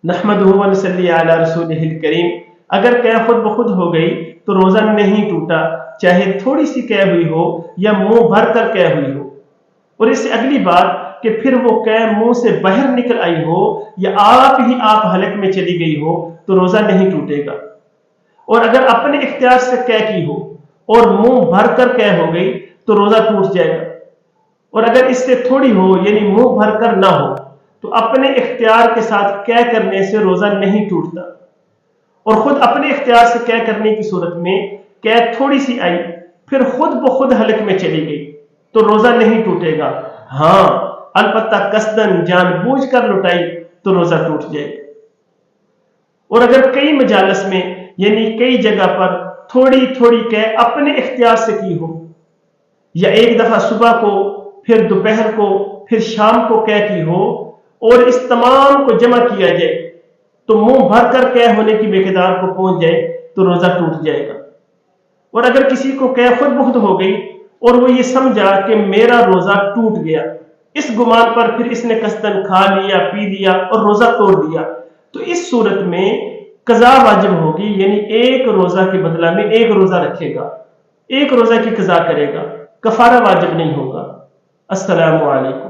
نحمدہ و نصلی علی رسولہ الکریم۔ اگر قے خود بخود ہو گئی تو روزہ نہیں ٹوٹا، چاہے تھوڑی سی قے ہوئی ہو یا منہ بھر کر قے ہوئی ہو۔ اور اس سے اگلی بات کہ پھر وہ قے منہ سے باہر نکل آئی ہو یا آپ حلق میں چلی گئی ہو تو روزہ نہیں ٹوٹے گا۔ اور اگر اپنے اختیار سے قے کی ہو اور منہ بھر کر قے ہو گئی تو روزہ ٹوٹ جائے گا۔ اور اگر اس سے تھوڑی ہو یعنی منہ بھر کر نہ ہو تو اپنے اختیار کے ساتھ قے کرنے سے روزہ نہیں ٹوٹتا۔ اور خود اپنے اختیار سے قے کرنے کی صورت میں قے تھوڑی سی آئی پھر خود بخود حلق میں چلی گئی تو روزہ نہیں ٹوٹے گا۔ ہاں البتہ قصدن جان بوجھ کر لٹائی تو روزہ ٹوٹ جائے گا۔ اور اگر کئی مجالس میں یعنی کئی جگہ پر تھوڑی تھوڑی قے اپنے اختیار سے کی ہو، یا ایک دفعہ صبح کو پھر دوپہر کو پھر شام کو قے کی ہو اور اس تمام کو جمع کیا جائے تو منہ بھر کر قے ہونے کی مقدار کو پہنچ جائے تو روزہ ٹوٹ جائے گا۔ اور اگر کسی کو قے خود بخود ہو گئی اور وہ یہ سمجھا کہ میرا روزہ ٹوٹ گیا، اس گمان پر پھر اس نے قصدن کھا لیا پی لیا اور روزہ توڑ دیا، تو اس صورت میں قضا واجب ہوگی، یعنی ایک روزہ کے بدلہ میں ایک روزہ رکھے گا، ایک روزہ کی قضا کرے گا، کفارہ واجب نہیں ہوگا۔ السلام علیکم۔